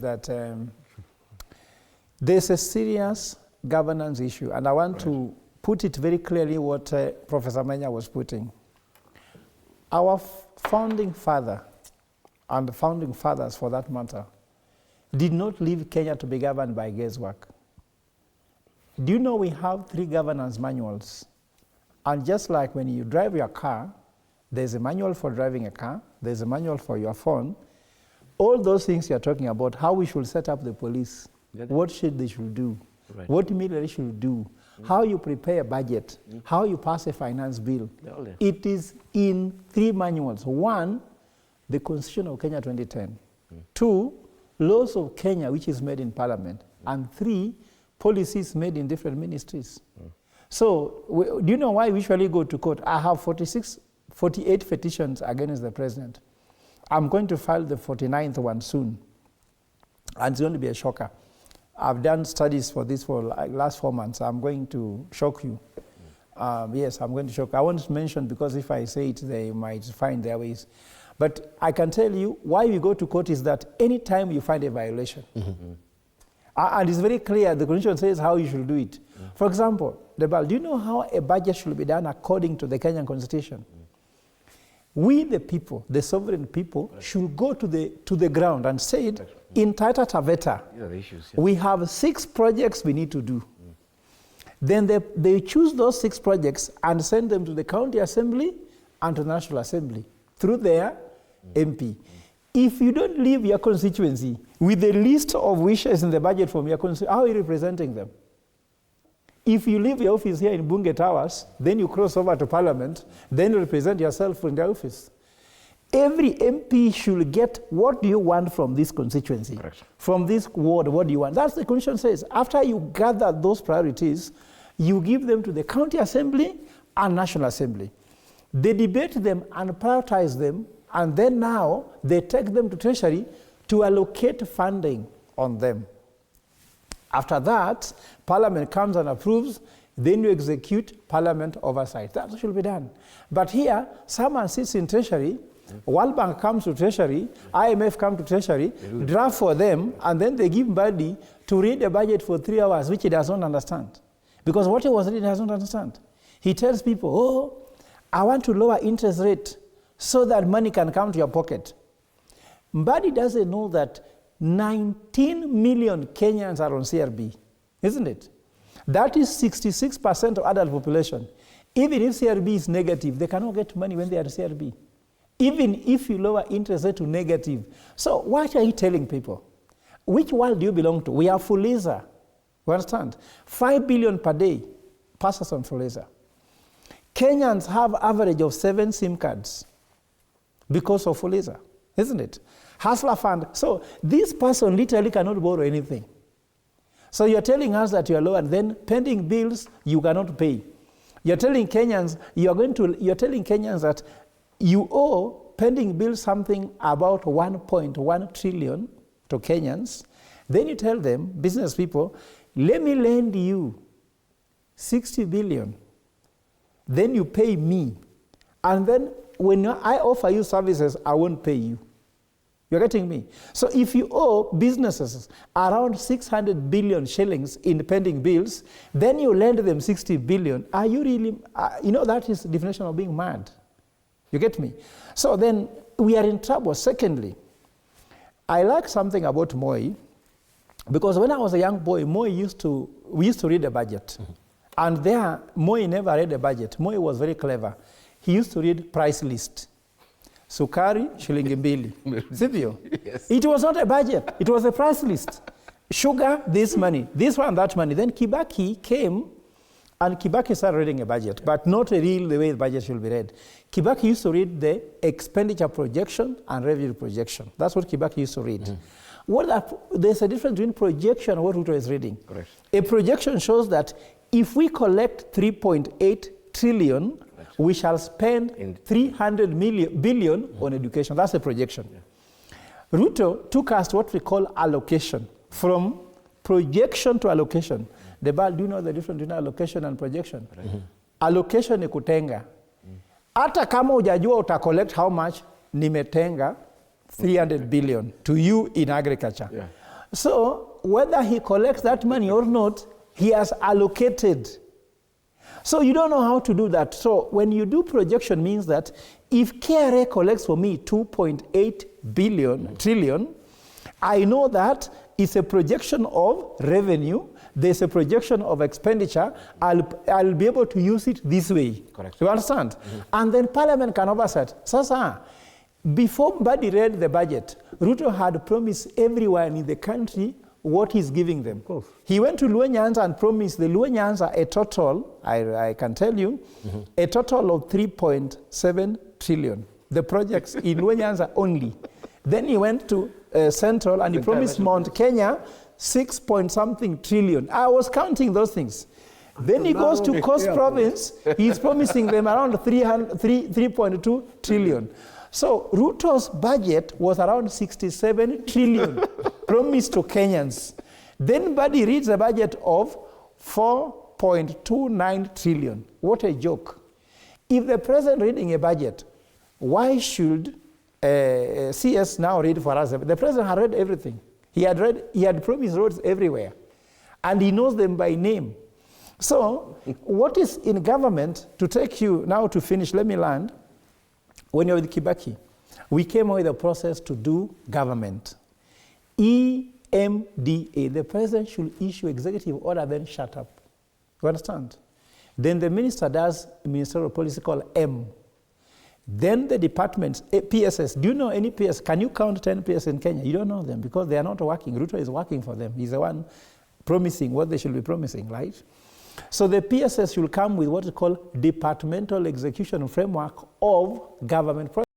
that there's a serious governance issue, and I want to put it very clearly what Professor Menya was putting. Our founding father, and the founding fathers for that matter, did not leave Kenya to be governed by guesswork. Do you know we have 3 governance manuals? And just like when you drive your car, there's a manual for driving a car, there's a manual for your phone. All those things you're talking about, how we should set up the police, what they should do, what military should do, how you prepare a budget, how you pass a finance bill. It is in 3 manuals. 1, the Constitution of Kenya 2010. 2, laws of Kenya, which is made in Parliament. And 3, policies made in different ministries. So, do you know why we usually go to court? I have 48 petitions against the president. I'm going to file the 49th one soon. And it's going to be a shocker. I've done studies for this for like last 4 months. I'm going to shock you. Yes, I'm going to shock. I won't mention because if I say it, they might find their ways. But I can tell you why we go to court is that anytime you find a violation, and it's very clear, the Constitution says how you should do it. For example, do you know how a budget should be done according to the Kenyan Constitution? We, the people, the sovereign people, should go to the ground and say, in Taita Taveta, we have 6 projects we need to do. Then they choose those 6 projects and send them to the county assembly and to the National Assembly through their MP. If you don't leave your constituency with a list of wishes in the budget from your constituency, how are you representing them? If you leave your office here in Bunge Towers, then you cross over to Parliament, then you represent yourself in the office. Every MP should get, what do you want from this constituency? Correct. From this ward, what do you want? That's the Constitution says. After you gather those priorities, you give them to the county assembly and National Assembly. They debate them and prioritize them, and then now they take them to Treasury to allocate funding on them. After that, Parliament comes and approves, then you execute Parliament oversight. That should be done. But here, someone sits in Treasury, World Bank comes to Treasury, IMF comes to Treasury, draft for them, and then they give Badi to read the budget for 3 hours, which he does not understand. Because what he was reading, he does not understand. He tells people, oh, I want to lower interest rate so that money can come to your pocket. Mbadi doesn't know that 19 million Kenyans are on CRB, isn't it? That is 66% of adult population. Even if CRB is negative, they cannot get money when they are CRB. Even if you lower interest rate to negative. So what are you telling people? Which world do you belong to? We are Fuliza. You understand? 5 billion per day passes on Fuliza. Kenyans have average of 7 SIM cards because of Fuliza, isn't it? Hustler fund. So this person literally cannot borrow anything. So you're telling us that you are low, and then pending bills you cannot pay. You're telling Kenyans that you owe pending bills something about 1.1 trillion to Kenyans. Then you tell them, business people, let me lend you 60 billion. Then you pay me. And then when I offer you services, I won't pay you. You're getting me? So if you owe businesses around 600 billion shillings in pending bills, then you lend them 60 billion. Are you really, that is the definition of being mad. You get me? So then we are in trouble. Secondly, I like something about Moi, because when I was a young boy, we used to read the budget. And there, Moi never read the budget. Moi was very clever. He used to read price list. Sukari, shilingi mbili. Sivyo? Yes. It was not a budget. It was a price list. Sugar, this money. This one, that money. Then Kibaki came, and Kibaki started reading a budget, but not a real the way the budget should be read. Kibaki used to read the expenditure projection and revenue projection. That's what Kibaki used to read. There's a difference between projection and what Ruto is reading. Correct. A projection shows that if we collect 3.8 trillion, we shall spend 300 billion on education. That's a projection. Yeah. Ruto took us to what we call allocation. From projection to allocation. Do you know the difference between allocation and projection? Allocation ni kutenga. Hata kama hujajua uta collect how much, nimetenga 300 billion to you in agriculture. Yeah. So whether he collects that money or not, he has allocated. So you don't know how to do that. So when you do projection, means that if KRA collects for me 2.8 trillion, I know that it's a projection of revenue, there's a projection of expenditure, I'll be able to use it this way. Correct. You understand? And then Parliament can oversight. Sasa, before Mbadi read the budget, Ruto had promised everyone in the country what he's giving them. He went to Luo Nyanza and promised the Luo Nyanza a total, I can tell you, a total of 3.7 trillion. The projects in Luo Nyanza only. Then he went to Central and he promised Mount Kenya 6 point something trillion. I was counting those things. Then he goes to Coast Province, he's promising them around 3.2 trillion. So Ruto's budget was around 67 trillion promised to Kenyans. Then Mbadi reads a budget of 4.29 trillion. What a joke. If the president reading a budget, why should CS now read for us? The president had read everything. He had promised roads everywhere. And he knows them by name. So what is in government, to take you now to finish, let me land. When you're with Kibaki, we came up with a process to do government. EMDA, the president should issue executive order, then shut up. You understand? Then the minister does ministerial policy called M. Then the departments, PSS, do you know any PS? Can you count 10 PS in Kenya? You don't know them because they are not working. Ruto is working for them. He's the one promising what they should be promising, right? So the PSS will come with what is called departmental execution framework of government projects.